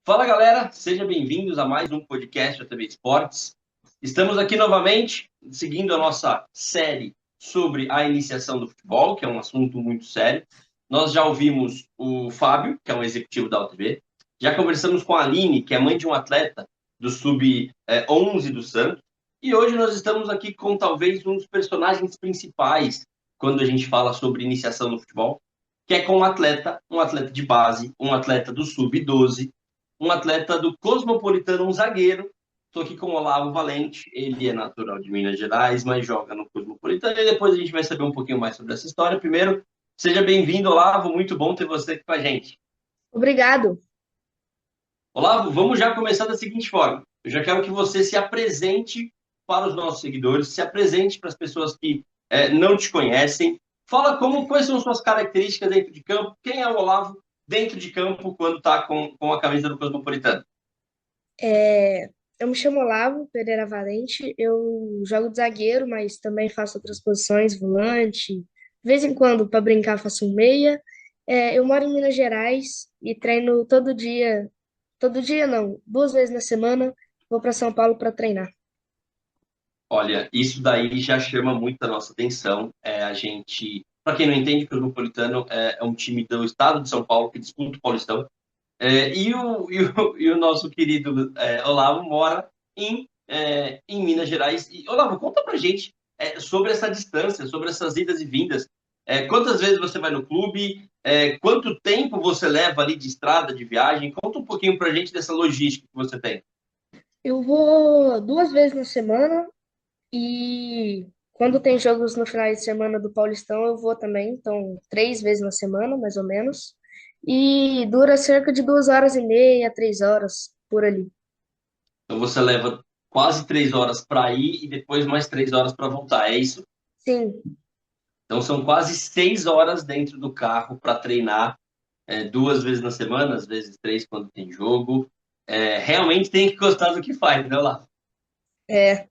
Fala galera, sejam bem-vindos a mais um podcast da TV Esportes. Estamos aqui novamente, seguindo a nossa série sobre a iniciação do futebol, que é um assunto muito sério. Nós já ouvimos o Fábio, que é um executivo da UTB, já conversamos com a Aline, que é mãe de um atleta do Sub-11 do Santos, e hoje nós estamos aqui com talvez um dos personagens principais quando a gente fala sobre iniciação no futebol, que é com um atleta de base, um atleta do Sub-12, um atleta do Cosmopolitano, um zagueiro. Estou aqui com o Olavo Valente, ele é natural de Minas Gerais, mas joga no Cosmopolitano, e depois a gente vai saber um pouquinho mais sobre essa história. Primeiro, seja bem-vindo, Olavo, muito bom ter você aqui com a gente. Obrigado. Olavo, vamos já começar da seguinte forma. Eu já quero que você se apresente para os nossos seguidores, se apresente para as pessoas que não te conhecem. Fala quais são suas características dentro de campo, quem é o Olavo dentro de campo quando está com a camisa do Cosmopolitano. É, eu me chamo Olavo Pereira Valente, eu jogo de zagueiro, mas também faço outras posições, volante. De vez em quando, para brincar, faço um meia. Eu moro em Minas Gerais e treino todo dia não, 2 vezes na semana, vou para São Paulo para treinar. Olha, isso daí já chama muito a nossa atenção. Para quem não entende, o Cosmopolitano é um time do estado de São Paulo que disputa o Paulistão. E o nosso querido Olavo mora em Minas Gerais. E, Olavo, conta pra gente sobre essa distância, sobre essas idas e vindas. Quantas vezes você vai no clube? Quanto tempo você leva ali de estrada, de viagem? Conta um pouquinho pra gente dessa logística que você tem. Eu vou 2 vezes na semana e quando tem jogos no final de semana do Paulistão, eu vou também, então 3 vezes na semana, mais ou menos. E dura cerca de 2 horas e meia, 3 horas, por ali. Então você leva quase 3 horas para ir e depois mais 3 horas para voltar, é isso? Sim, Então são quase 6 horas dentro do carro para treinar 2 vezes na semana, às vezes três quando tem jogo. Realmente tem que gostar do que faz, né, lá? é.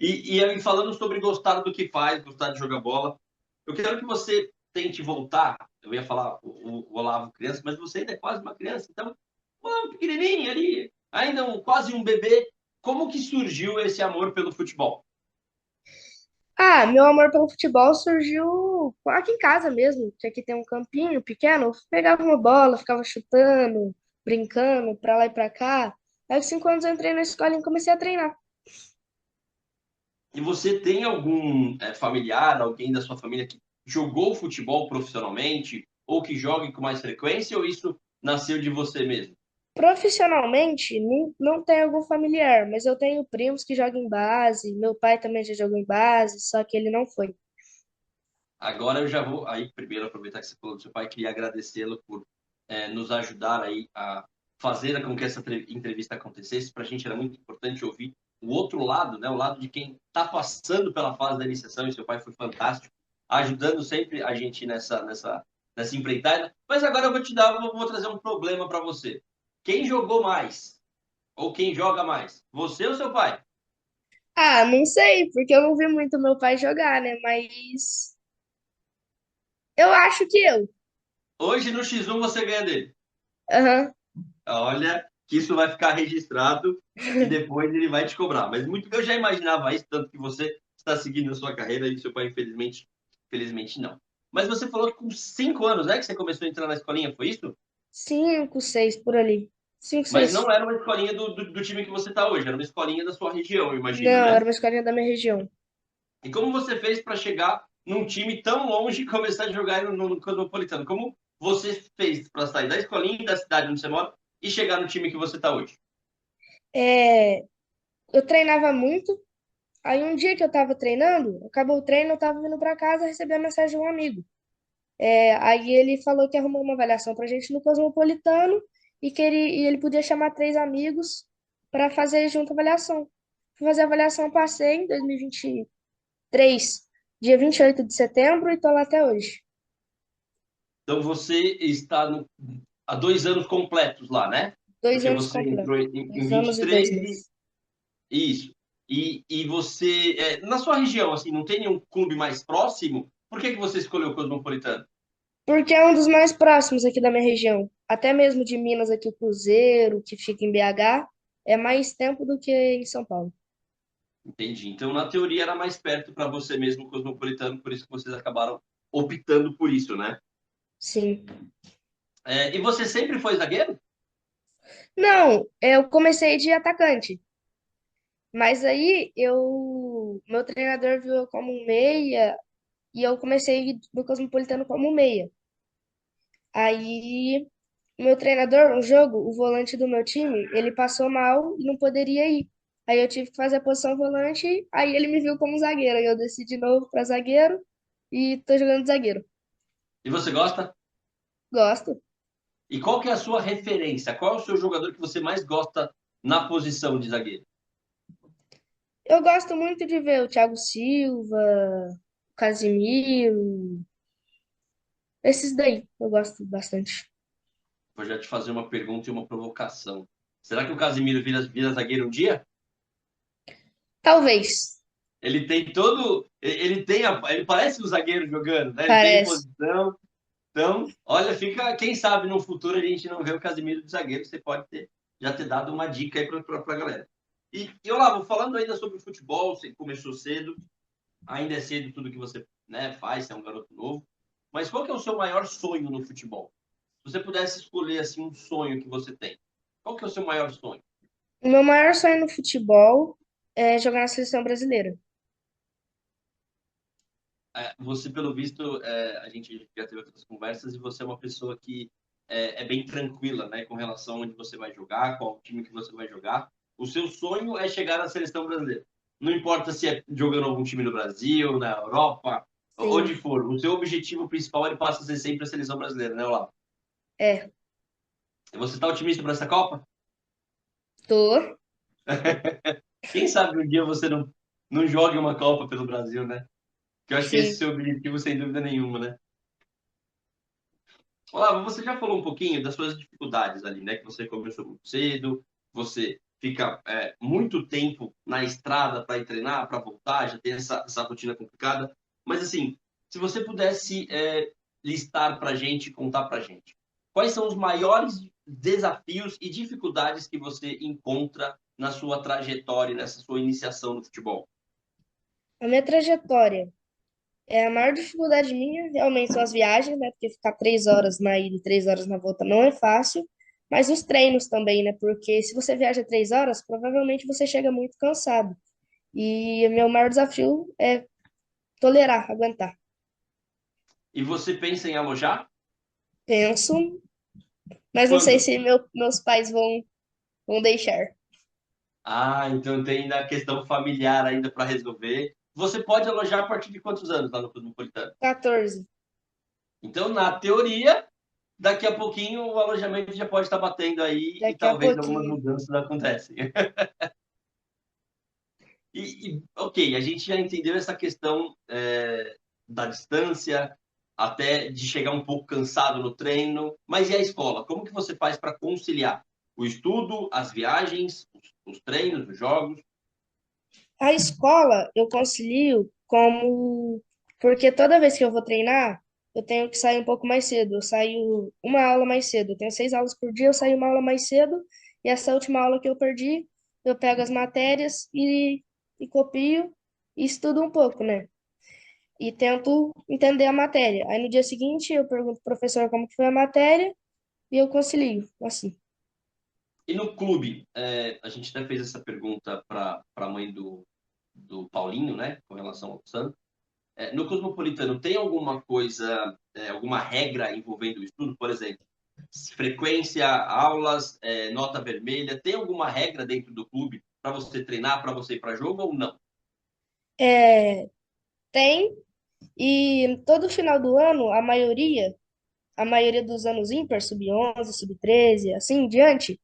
E aí, falando sobre gostar do que faz, gostar de jogar bola, eu quero que você tente voltar. Eu ia falar o Olavo criança, mas você ainda é quase uma criança, então, pequenininho ali, ainda quase um bebê. Como que surgiu esse amor pelo futebol? Ah, meu amor pelo futebol surgiu aqui em casa mesmo, que aqui tem um campinho pequeno. Eu pegava uma bola, ficava chutando, brincando, pra lá e pra cá. Aí, com 5 anos, eu entrei na escola e comecei a treinar. E você tem algum familiar, alguém da sua família que jogou futebol profissionalmente ou que jogue com mais frequência ou isso nasceu de você mesmo? Profissionalmente, não tenho algum familiar, mas eu tenho primos que jogam em base. Meu pai também já jogou em base, só que ele não foi. Agora eu já vou aí primeiro aproveitar que você falou do seu pai, queria agradecê-lo por nos ajudar aí a fazer com que essa entrevista acontecesse. Para a gente era muito importante ouvir o outro lado, né? O lado de quem está passando pela fase da iniciação. E seu pai foi fantástico, ajudando sempre a gente nessa empreitada. Mas agora vou trazer um problema para você. Quem jogou mais ou quem joga mais? Você ou seu pai? Ah, não sei, porque eu não vi muito meu pai jogar, né? Mas eu acho que eu. Hoje no X1 você ganha dele. Aham. Olha, que isso vai ficar registrado e depois ele vai te cobrar. Mas muito, eu já imaginava isso, tanto que você está seguindo a sua carreira e seu pai, infelizmente não. Mas você falou que com 5 anos, né, que você começou a entrar na escolinha, foi isso? 5, 6 por ali. Cinco, Mas seis. não era uma escolinha do time que você está hoje, era uma escolinha da sua região, eu imagino, Não, né? era uma escolinha da minha região. E como você fez para chegar num time tão longe e começar a jogar no Cosmopolitano? Como você fez para sair da escolinha da cidade onde você mora e chegar no time que você está hoje? É, eu treinava muito. Aí um dia que eu tava treinando, acabou o treino, eu tava vindo pra casa, recebi a mensagem de um amigo. Aí ele falou que arrumou uma avaliação pra gente no Cosmopolitano e ele podia chamar 3 amigos para fazer junto a avaliação. Fui fazer a avaliação, passei em 2023, dia 28 de setembro, e tô lá até hoje. Então você está há 2 anos completos lá, né? Dois Porque anos você completos. entrou em 2 anos e 2 23 e meses. isso. E você, na sua região, assim, não tem nenhum clube mais próximo? Por que você escolheu o Cosmopolitano? Porque é um dos mais próximos aqui da minha região. até mesmo de Minas aqui, o Cruzeiro, que fica em BH, é mais tempo do que em São Paulo. Entendi. Então, na teoria, era mais perto para você mesmo, o Cosmopolitano, por isso que vocês acabaram optando por isso, né? Sim. E você sempre foi zagueiro? Não, eu comecei de atacante, mas aí meu treinador viu eu como um meia e eu comecei no Cosmopolitano como meia. Aí, meu treinador, um jogo, o volante do meu time, ele passou mal e não poderia ir. Aí eu tive que fazer a posição volante, aí ele me viu como zagueiro. Aí eu desci de novo para zagueiro e tô jogando de zagueiro. E você gosta? Gosto. E qual que é a sua referência? Qual é o seu jogador que você mais gosta na posição de zagueiro? Eu gosto muito de ver o Thiago Silva, o Casimiro, esses daí eu gosto bastante. Vou já te fazer uma pergunta e uma provocação. Será que o Casimiro vira zagueiro um dia? Talvez, Ele tem todo. Ele parece um zagueiro jogando, né? Ele tem parece. posição. Então, olha, fica. Quem sabe no futuro a gente não vê o Casimiro de zagueiro. Você pode já ter dado uma dica aí para a galera. E Olavo, falando ainda sobre o futebol, você começou cedo, ainda é cedo tudo que você, né, faz, você é um garoto novo. Mas qual que é o seu maior sonho no futebol? Se você pudesse escolher assim um sonho que você tem, qual que é o seu maior sonho? O meu maior sonho no futebol é jogar na seleção brasileira. Você, pelo visto, a gente já teve outras conversas e você é uma pessoa que é bem tranquila, né, com relação a onde você vai jogar, qual time que você vai jogar. O seu sonho é chegar na seleção brasileira. Não importa se é jogando algum time no Brasil, na Europa, onde Sim, for. O seu objetivo principal ele passa a ser sempre a seleção brasileira, né, Olavo? é. Você está otimista para essa Copa? Tô. Quem sabe um dia você não jogue uma Copa pelo Brasil, né? Que eu acho que esse é o Sim. seu objetivo, sem dúvida nenhuma, né? Olá, você já falou um pouquinho das suas dificuldades ali, né? Que você começou muito cedo, você fica muito tempo na estrada para ir treinar, para voltar, já tem essa rotina complicada. Mas assim, se você pudesse listar para a gente, contar para a gente, quais são os maiores desafios e dificuldades que você encontra na sua trajetória, nessa sua iniciação no futebol? A minha trajetória. A maior dificuldade minha realmente são as viagens, né? Porque ficar 3 horas na ida e 3 horas na volta não é fácil. Mas os treinos também, né? Porque se você viaja 3 horas, provavelmente você chega muito cansado. E o meu maior desafio é tolerar, aguentar. E você pensa em alojar? Penso, mas não sei Quando? se meus pais vão deixar. Então tem ainda a questão familiar ainda para resolver. Você pode alojar a partir de quantos anos lá no Cosmopolitano? 14. Então, na teoria, daqui a pouquinho o alojamento já pode estar batendo aí e Daqui a talvez algumas pouquinho. mudanças acontecem. Ok, a gente já entendeu essa questão da distância, até de chegar um pouco cansado no treino, mas e a escola? Como que você faz para conciliar o estudo, as viagens, os treinos, os jogos? A escola eu concilio como. Porque toda vez que eu vou treinar, eu tenho que sair um pouco mais cedo. Eu saio uma aula mais cedo. Eu tenho 6 aulas por dia, eu saio uma aula mais cedo. E essa última aula que eu perdi, eu pego as matérias e copio e estudo um pouco, né? E tento entender a matéria. Aí no dia seguinte eu pergunto pro professor como que foi a matéria e eu concilio, assim. E no clube, a gente até fez essa pergunta para a mãe do Paulinho, né, com relação ao Santos. No Cosmopolitano, tem alguma coisa, alguma regra envolvendo o estudo? Por exemplo, frequência, aulas, nota vermelha, tem alguma regra dentro do clube para você treinar, para você ir para jogo ou não? É, tem. E todo final do ano, a maioria dos anos ímpar, sub 11, sub 13, assim em diante,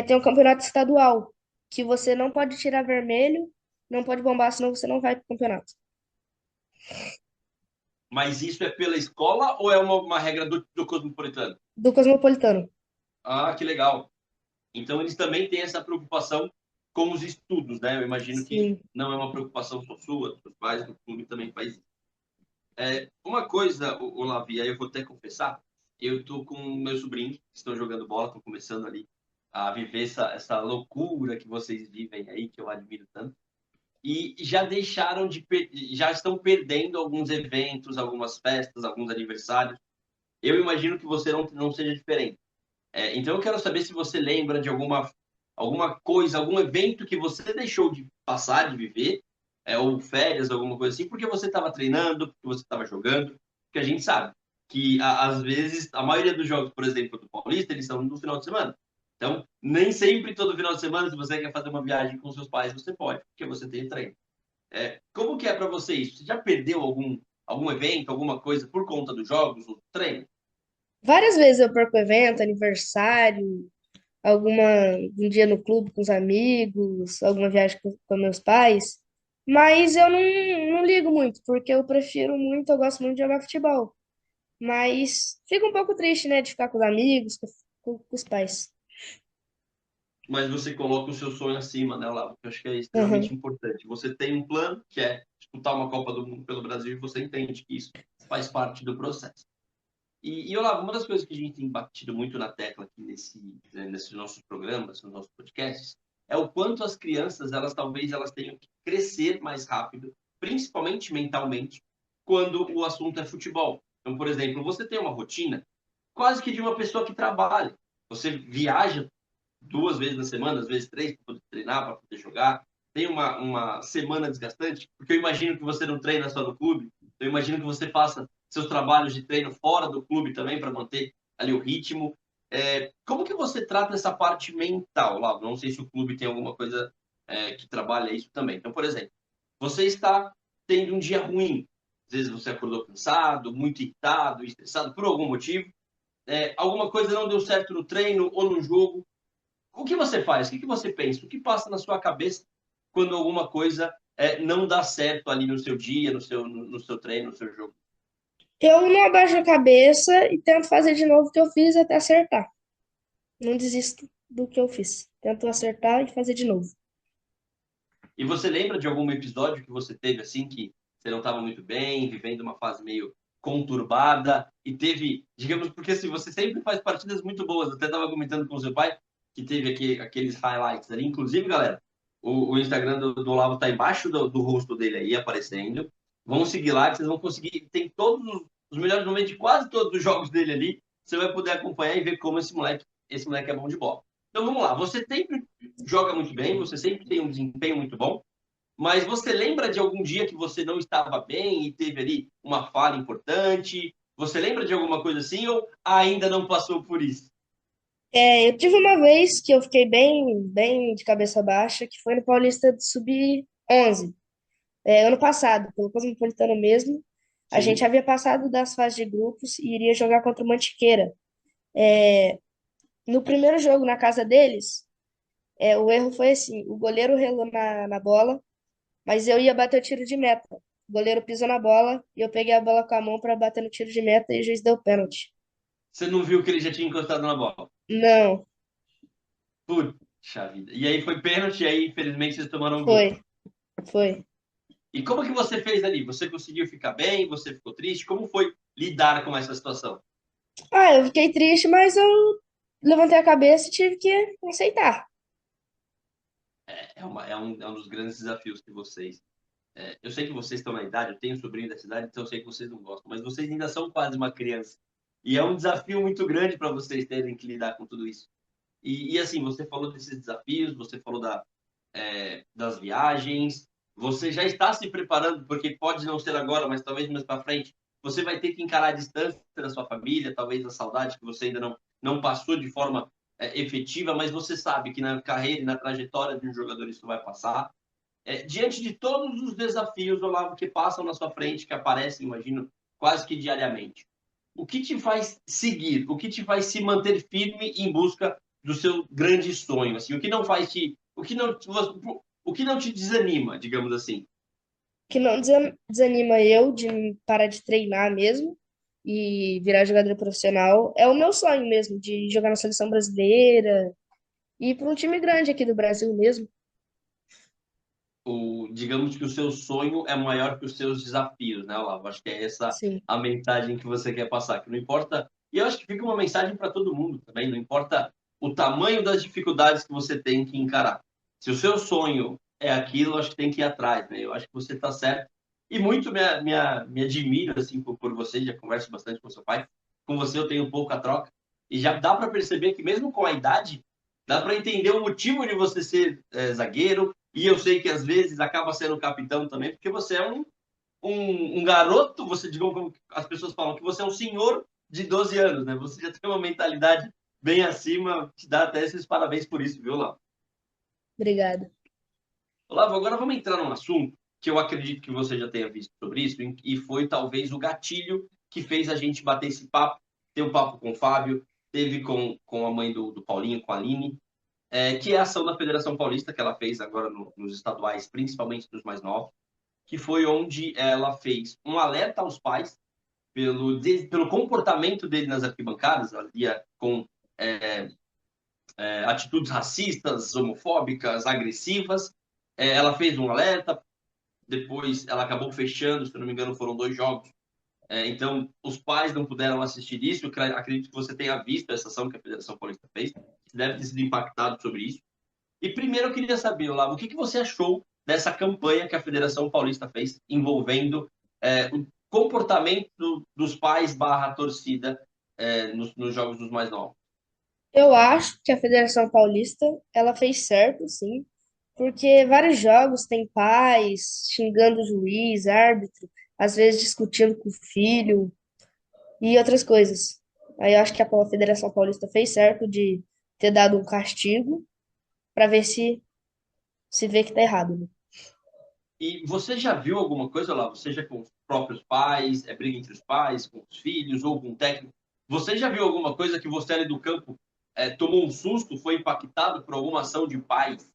tem um campeonato estadual, que você não pode tirar vermelho, não pode bombar, senão você não vai para o campeonato. Mas isso é pela escola ou é uma regra do Cosmopolitano? Do Cosmopolitano. Ah, que legal. Então, eles também têm essa preocupação com os estudos, né? Eu imagino que Sim. não é uma preocupação só sua, dos seus pais, do clube também faz isso. Uma coisa, Lavi, aí eu vou até confessar, eu tô com meus sobrinhos que estão jogando bola, estão começando ali a viver essa loucura que vocês vivem aí, que eu admiro tanto. E já deixaram já estão perdendo alguns eventos, algumas festas, alguns aniversários. Eu imagino que você não seja diferente. Então eu quero saber se você lembra de alguma coisa, algum evento que você deixou de passar, de viver, ou férias, alguma coisa assim, porque você estava treinando, porque você estava jogando, porque a gente sabe que às vezes a maioria dos jogos, por exemplo, do Paulista, eles são no final de semana. Então, nem sempre todo final de semana, se você quer fazer uma viagem com seus pais, você pode, porque você tem treino. Como que é para você isso? Você já perdeu algum evento, alguma coisa por conta dos jogos, do treino? Várias vezes eu perco evento, aniversário, alguma um dia no clube com os amigos, alguma viagem com meus pais, mas eu não ligo muito, porque eu gosto muito de jogar futebol. Mas fico um pouco triste, né, de ficar com os amigos, com os pais. Mas você coloca o seu sonho acima, né, Olavo? Que eu acho que é extremamente Uhum. importante. Você tem um plano, que é disputar uma Copa do Mundo pelo Brasil, e você entende que isso faz parte do processo. Olavo, uma das coisas que a gente tem batido muito na tecla aqui nesses nossos programas, nos nossos podcasts, é o quanto as crianças, elas tenham que crescer mais rápido, principalmente mentalmente, quando o assunto é futebol. Então, por exemplo, você tem uma rotina quase que de uma pessoa que trabalha. Você viaja 2 vezes na semana, às vezes 3, para poder treinar, para poder jogar. Tem uma semana desgastante, porque eu imagino que você não treina só no clube, eu imagino que você faça seus trabalhos de treino fora do clube também, para manter ali o ritmo. Como que você trata essa parte mental, lá? Não sei se o clube tem alguma coisa que trabalha isso também. Então, por exemplo, você está tendo um dia ruim, às vezes você acordou cansado, muito irritado, estressado por algum motivo, alguma coisa não deu certo no treino ou no jogo. O que você faz? O que você pensa? O que passa na sua cabeça quando alguma coisa não dá certo ali no seu dia, no seu treino, no seu jogo? Eu não abaixo a cabeça e tento fazer de novo o que eu fiz até acertar. Não desisto do que eu fiz. Tento acertar e fazer de novo. E você lembra de algum episódio que você teve assim que você não estava muito bem, vivendo uma fase meio conturbada e teve, digamos, porque assim, você sempre faz partidas muito boas. Eu até estava comentando com o seu pai que teve aqueles highlights ali. Inclusive, galera, o Instagram do Olavo tá embaixo do rosto dele aí, aparecendo. Vão seguir lá, que vocês vão conseguir. Tem todos os melhores momentos de quase todos os jogos dele ali. Você vai poder acompanhar e ver como esse moleque é bom de bola. Então vamos lá. Você sempre joga muito bem, você sempre tem um desempenho muito bom, mas você lembra de algum dia que você não estava bem e teve ali uma falha importante? Você lembra de alguma coisa assim ou ainda não passou por isso? Eu tive uma vez que eu fiquei bem de cabeça baixa, que foi no Paulista do Sub-11, ano passado, pelo Cosmopolitano mesmo. A gente Sim. havia passado das fases de grupos e iria jogar contra o Mantiqueira. No primeiro jogo na casa deles, o erro foi assim: o goleiro relou na bola, mas eu ia bater o tiro de meta. O goleiro pisou na bola e eu peguei a bola com a mão para bater no tiro de meta e o juiz deu pênalti. Você não viu que ele já tinha encostado na bola? Não, Puxa vida. E aí foi pênalti, e aí infelizmente vocês tomaram um gol. foi, foi. E como que você fez ali? Você conseguiu ficar bem? Você ficou triste? Como foi lidar com essa situação? Ah, eu fiquei triste, mas eu levantei a cabeça e tive que aceitar. É um dos grandes desafios que vocês. Eu sei que vocês estão na idade, eu tenho um sobrinho dessa idade, então eu sei que vocês não gostam, mas vocês ainda são quase uma criança. E é um desafio muito grande para vocês terem que lidar com tudo isso. Assim, você falou desses desafios, você falou das viagens, você já está se preparando, porque pode não ser agora, mas talvez mais para frente, você vai ter que encarar a distância da sua família, talvez a saudade que você ainda não passou de forma efetiva, mas você sabe que na carreira e na trajetória de um jogador isso vai passar. Diante de todos os desafios, Olavo, que passam na sua frente, que aparecem, imagino, quase que diariamente, o que te faz seguir? O que te faz se manter firme em busca do seu grande sonho? Assim, o que não te desanima, digamos assim? Que não desanima eu de parar de treinar mesmo e virar jogador profissional. É o meu sonho mesmo, de jogar na seleção brasileira e ir para um time grande aqui do Brasil mesmo. Digamos que o seu sonho é maior que os seus desafios, né, Olavo? Acho que é essa Sim. a mensagem que você quer passar, que não importa E eu acho que fica uma mensagem para todo mundo também, não importa o tamanho das dificuldades que você tem que encarar. Se o seu sonho é aquilo, eu acho que tem que ir atrás, né? Eu acho que você está certo. E muito me admiro, assim, por você, já converso bastante com seu pai. Com você eu tenho pouca troca. E já dá para perceber que mesmo com a idade, dá para entender o motivo de você ser zagueiro. E eu sei que às vezes acaba sendo capitão também, porque você é um garoto, você, digamos, como as pessoas falam, que você é um senhor de 12 anos, né? Você já tem uma mentalidade bem acima, te dá até esses parabéns por isso, viu, Lá? Obrigada. Olavo, agora vamos entrar num assunto que eu acredito que você já tenha visto sobre isso, e foi talvez o gatilho que fez a gente bater esse papo, ter um papo com o Fábio, teve com a mãe do Paulinho, com a Aline, que é a ação da Federação Paulista que ela fez agora nos estaduais, principalmente dos mais novos, que foi onde ela fez um alerta aos pais pelo comportamento dele nas arquibancadas, ali com é, atitudes racistas, homofóbicas, agressivas. Ela fez um alerta, depois ela acabou fechando, se não me engano, foram 2 jogos. Então, os pais não puderam assistir isso. Eu acredito que você tenha visto essa ação que a Federação Paulista fez, que deve ter sido impactado sobre isso. E primeiro eu queria saber, Olavo, o que você achou dessa campanha que a Federação Paulista fez envolvendo o comportamento dos pais barra torcida nos jogos dos mais novos? Eu acho que a Federação Paulista, ela fez certo, sim, porque vários jogos tem pais xingando o juiz, árbitro, às vezes discutindo com o filho e outras coisas. Aí eu acho que a Federação Paulista fez certo de ter dado um castigo para ver se vê que tá errado, né? E você já viu alguma coisa, Olavo, seja com os próprios pais, briga entre os pais, com os filhos ou com o técnico? Você já viu alguma coisa que você ali do campo tomou um susto, foi impactado por alguma ação de pais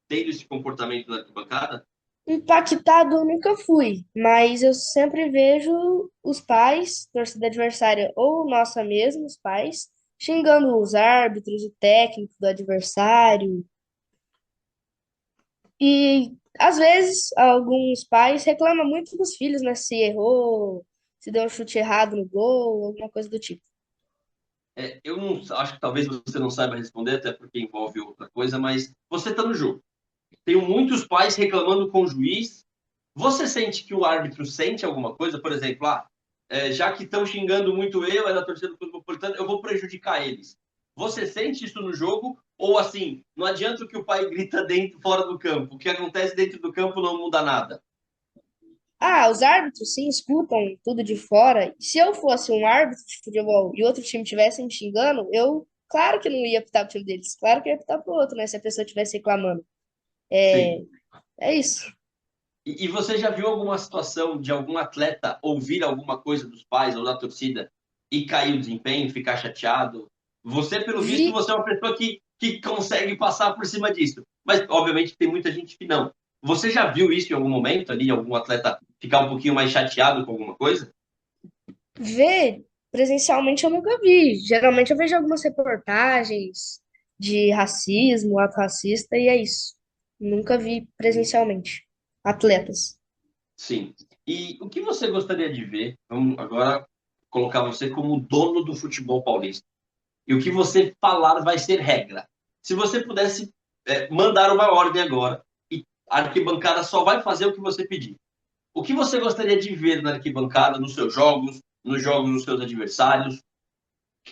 tendo esse comportamento na arquibancada? Impactado eu nunca fui, mas eu sempre vejo os pais, torcida adversária ou nossa mesmo, os pais, xingando os árbitros, o técnico do adversário. E às vezes alguns pais reclamam muito dos filhos, né? Se errou, se deu um chute errado no gol, alguma coisa do tipo. Eu não acho que talvez você não saiba responder, até porque envolve outra coisa, mas você está no jogo. Tem muitos pais reclamando com o juiz. Você sente que o árbitro sente alguma coisa? Por exemplo, já que estão xingando muito eu, é da torcida do Cosmopolitano, eu vou prejudicar eles. Você sente isso no jogo? Ou assim, não adianta o que o pai grita dentro, fora do campo. O que acontece dentro do campo não muda nada. Ah, os árbitros sim escutam tudo de fora. Se eu fosse um árbitro de futebol e outro time estivesse me xingando, eu, claro que não ia apitar pro time deles, claro que ia apitar pro outro, né? Se a pessoa estivesse reclamando. Sim. É isso. E você já viu alguma situação de algum atleta ouvir alguma coisa dos pais ou da torcida e cair o desempenho, ficar chateado? Você, pelo visto, Vi, você é uma pessoa que consegue passar por cima disso. Mas, obviamente, tem muita gente que não. Você já viu isso em algum momento ali, algum atleta ficar um pouquinho mais chateado com alguma coisa? ver presencialmente eu nunca vi. Geralmente eu vejo algumas reportagens de racismo, ato racista, e é isso. Nunca vi presencialmente. Atletas. Sim. E o que você gostaria de ver? Vamos agora colocar você como dono do futebol paulista. E o que você falar vai ser regra. Se você pudesse mandar uma ordem agora e a arquibancada só vai fazer o que você pedir. O que você gostaria de ver na arquibancada, nos seus jogos, nos jogos dos seus adversários? O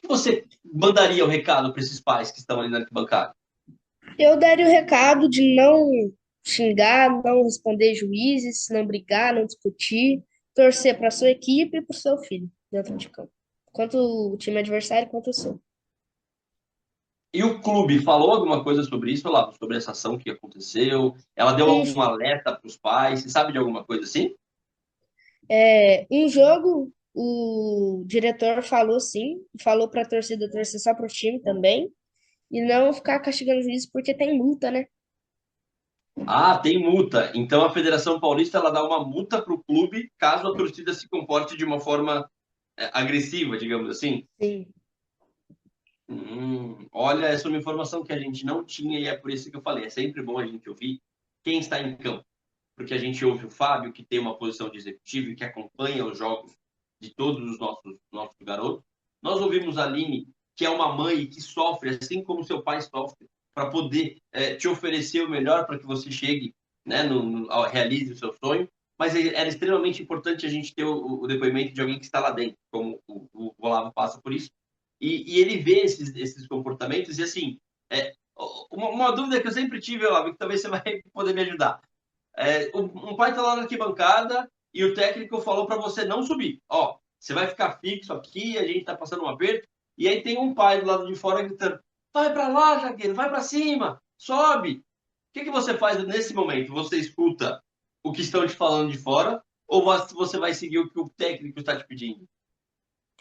que você mandaria o recado para esses pais que estão ali na arquibancada? Eu daria o recado de não xingar, não responder juízes, não brigar, não discutir, torcer para sua equipe e para o seu filho dentro de campo. Quanto o time adversário, quanto o seu. E o clube falou alguma coisa sobre isso, lá, sobre essa ação que aconteceu? Ela deu Um, algum alerta para os pais? Você sabe de alguma coisa assim? um jogo, o diretor falou sim, falou para a torcida torcer só para o time também, e não ficar castigando o juiz porque tem multa, né? Ah, tem multa. Então a Federação Paulista ela dá uma multa para o clube caso a torcida se comporte de uma forma agressiva, digamos assim. Sim. Olha, essa é uma informação que a gente não tinha e é por isso que eu falei. É sempre bom a gente ouvir quem está em campo, porque a gente ouve o Fábio, que tem uma posição de executivo e que acompanha os jogos de todos os nossos garotos, Nós ouvimos a Aline, que é uma mãe que sofre, assim como seu pai sofre, para poder te oferecer o melhor para que você chegue, né, realize o seu sonho. Mas era extremamente importante a gente ter o depoimento de alguém que está lá dentro, como o Olavo passa por isso. E ele vê esses comportamentos e, assim, uma dúvida que eu sempre tive, Olavo, que talvez você vai poder me ajudar. Um pai está lá na arquibancada e o técnico falou para você não subir. Ó, você vai ficar fixo aqui, a gente está passando um aperto. E aí tem um pai do lado de fora gritando: vai para lá, zagueiro, vai para cima, sobe. O que você faz nesse momento? Você escuta o que estão te falando de fora ou você vai seguir o que o técnico está te pedindo?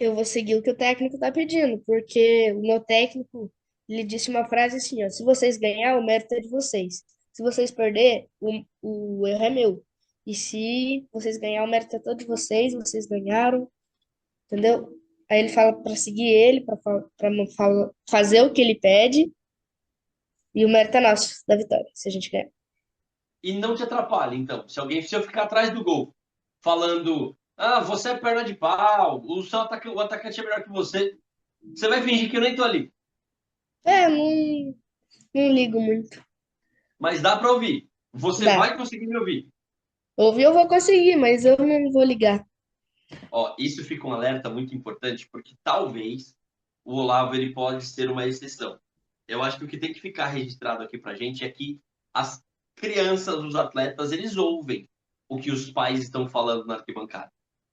Eu vou seguir o que o técnico tá pedindo, porque o meu técnico, ele disse uma frase assim, ó, se vocês ganhar, o mérito é de vocês. Se vocês perder, o erro é meu. E se vocês ganhar, o mérito é todo de vocês, vocês ganharam, entendeu? Aí ele fala para seguir ele, para fazer o que ele pede, e o mérito é nosso, da vitória, se a gente ganhar. E não te atrapalhe, então. Se eu ficar atrás do gol, falando, você é perna de pau, o atacante é melhor que você vai fingir que eu nem tô ali. Não ligo muito. Mas dá para ouvir. Você Dá. vai conseguir me ouvir. Ouvir eu vou conseguir, mas eu não vou ligar. Ó, isso fica um alerta muito importante, porque talvez o Olavo ele pode ser uma exceção. Eu acho que o que tem que ficar registrado aqui para a gente é que as crianças, os atletas, eles ouvem o que os pais estão falando na arquibancada.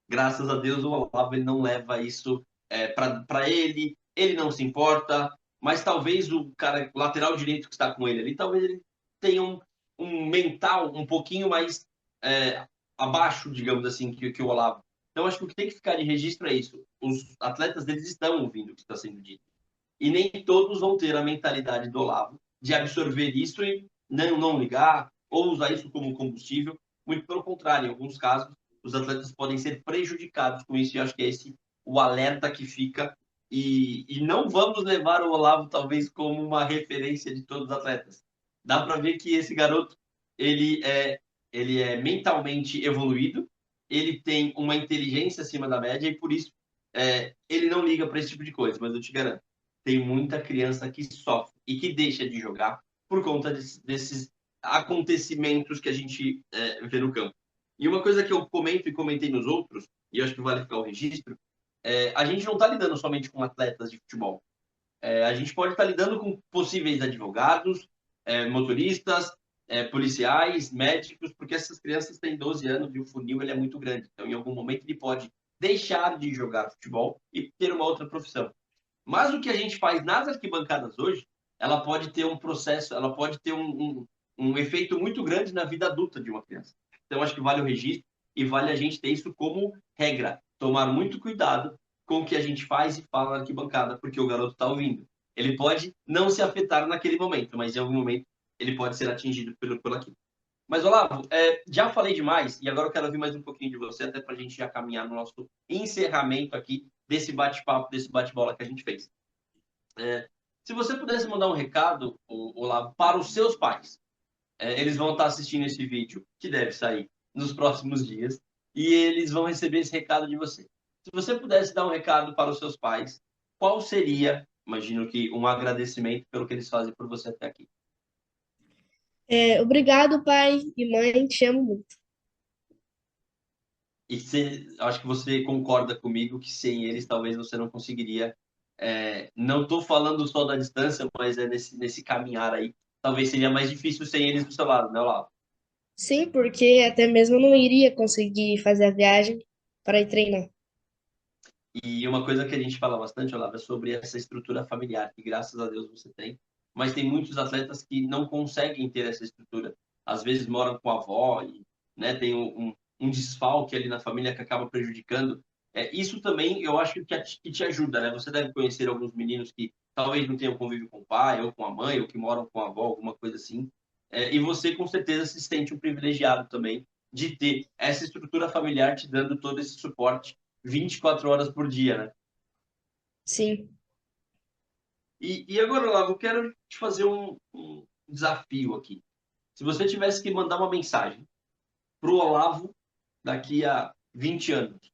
Graças a Deus, o Olavo ele não leva isso para ele, ele não se importa, mas talvez o cara, o lateral direito que está com ele ali, talvez ele tenha um mental um pouquinho mais é, abaixo, digamos assim, que o Olavo. Então, acho que o que tem que ficar de registro é isso. Os atletas deles estão ouvindo o que está sendo dito. E nem todos vão ter a mentalidade do Olavo de absorver isso e não ligar ou usar isso como combustível. Muito pelo contrário, em alguns casos, os atletas podem ser prejudicados com isso. E acho que é esse o alerta que fica. E não vamos levar o Olavo, talvez, como uma referência de todos os atletas. Dá para ver que esse garoto ele é, ele é mentalmente evoluído, ele tem uma inteligência acima da média e, por isso, ele não liga para esse tipo de coisa. Mas eu te garanto, tem muita criança que sofre e que deixa de jogar por conta desses acontecimentos que a gente vê no campo. E uma coisa que eu comento e comentei nos outros, e acho que vale ficar o registro, a gente não está lidando somente com atletas de futebol. A gente pode estar lidando com possíveis advogados, motoristas, policiais, médicos, porque essas crianças têm 12 anos e o funil ele é muito grande. Então, em algum momento, ele pode deixar de jogar futebol e ter uma outra profissão. Mas o que a gente faz nas arquibancadas hoje, ela pode ter um processo, ela pode ter um efeito muito grande na vida adulta de uma criança. Então, acho que vale o registro e vale a gente ter isso como regra. Tomar muito cuidado com o que a gente faz e fala na arquibancada, porque o garoto está ouvindo. Ele pode não se afetar naquele momento, mas em algum momento ele pode ser atingido pelo aquilo. Mas, Olavo, já falei demais e agora eu quero ouvir mais um pouquinho de você, até para a gente já caminhar no nosso encerramento aqui desse bate-papo, desse bate-bola que a gente fez. Se você pudesse mandar um recado, Olavo, para os seus pais, eles vão estar assistindo esse vídeo, que deve sair nos próximos dias, e eles vão receber esse recado de você. Se você pudesse dar um recado para os seus pais, qual seria, imagino que um agradecimento pelo que eles fazem por você até aqui? Obrigado, pai e mãe, te amo muito. Acho que você concorda comigo que sem eles talvez você não conseguiria. Não estou falando só da distância, mas nesse caminhar aí. Talvez seria mais difícil sem eles do seu lado, né, Olavo? Sim, porque até mesmo eu não iria conseguir fazer a viagem para ir treinar. E uma coisa que a gente fala bastante, Olavo, é sobre essa estrutura familiar, que graças a Deus você tem, mas tem muitos atletas que não conseguem ter essa estrutura. Às vezes moram com a avó e, né, tem um desfalque ali na família que acaba prejudicando. Isso também eu acho que te ajuda, né? Você deve conhecer alguns meninos que talvez não tenham convívio com o pai ou com a mãe, ou que moram com a avó, alguma coisa assim. E você com certeza se sente um privilegiado também de ter essa estrutura familiar te dando todo esse suporte 24 horas por dia, né? Sim. E agora, Olavo, eu quero te fazer um desafio aqui. Se você tivesse que mandar uma mensagem para o Olavo daqui a 20 anos,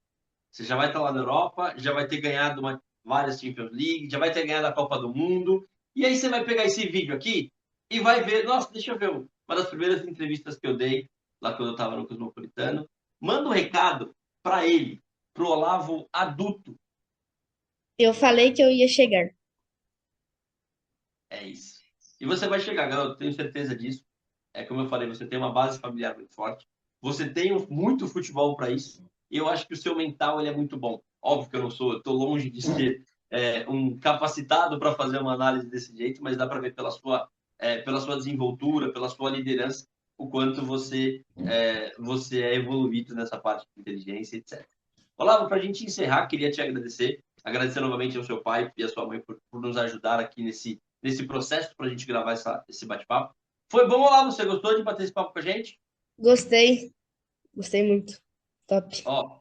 você já vai estar lá na Europa, já vai ter ganhado várias Champions League, já vai ter ganhado a Copa do Mundo. E aí você vai pegar esse vídeo aqui e vai ver, nossa, deixa eu ver uma das primeiras entrevistas que eu dei, lá quando eu estava no Cosmopolitano. Manda um recado para ele, pro Olavo adulto. Eu falei que eu ia chegar. É isso. E você vai chegar, garoto, tenho certeza disso. É como eu falei, você tem uma base familiar muito forte. Você tem muito futebol para isso. E eu acho que o seu mental ele é muito bom. Óbvio que eu não sou, eu estou longe de ser um capacitado para fazer uma análise desse jeito, mas dá para ver pela sua desenvoltura, pela sua liderança, o quanto você é evoluído nessa parte de inteligência, etc. Olavo, para a gente encerrar, queria te agradecer novamente ao seu pai e à sua mãe por nos ajudar aqui nesse processo para a gente gravar esse bate-papo. Foi bom, Olavo? Você gostou de bater esse papo com a gente? Gostei, gostei muito. Top. Ó,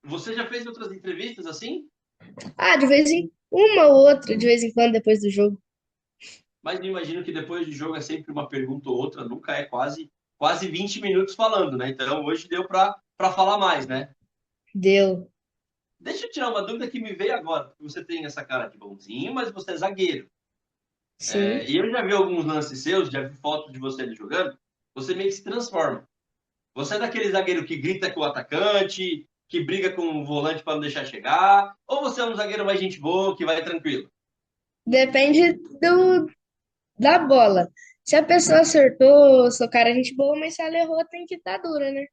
você já fez outras entrevistas assim? Ah, de vez em uma ou outra, de vez em quando, depois do jogo. Mas me imagino que depois de jogo é sempre uma pergunta ou outra, nunca é quase 20 minutos falando, né? Então hoje deu para falar mais, né? Deu. Deixa eu tirar uma dúvida que me veio agora, porque você tem essa cara de bonzinho, mas você é zagueiro. Sim. E eu já vi alguns lances seus, já vi fotos de você ali jogando, você meio que se transforma. Você é daquele zagueiro que grita com o atacante, que briga com o volante para não deixar chegar, ou você é um zagueiro mais gente boa, que vai tranquilo? Depende da bola. Se a pessoa acertou, sou cara gente boa, mas se ela errou, tem que estar dura, né?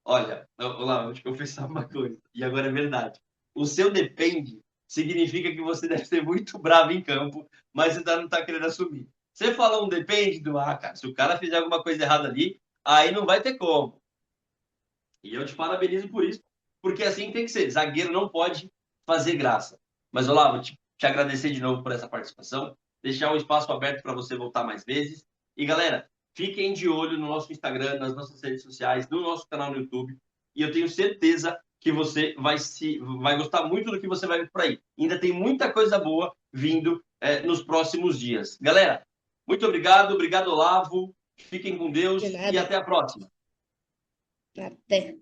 Olha, lá, vou te confessar uma coisa, e agora é verdade. O seu depende significa que você deve ser muito bravo em campo, mas ainda não está querendo assumir. Você falou um depende do cara, se o cara fizer alguma coisa errada ali, aí não vai ter como. E eu te parabenizo por isso, porque assim tem que ser. Zagueiro não pode fazer graça. Mas, Olavo, te agradecer de novo por essa participação, deixar um espaço aberto para você voltar mais vezes. E, galera, fiquem de olho no nosso Instagram, nas nossas redes sociais, no nosso canal no YouTube. E eu tenho certeza que você vai gostar muito do que você vai ver por aí. Ainda tem muita coisa boa vindo nos próximos dias. Galera, muito obrigado, Olavo. Fiquem com De Deus e nada. até a próxima. Até.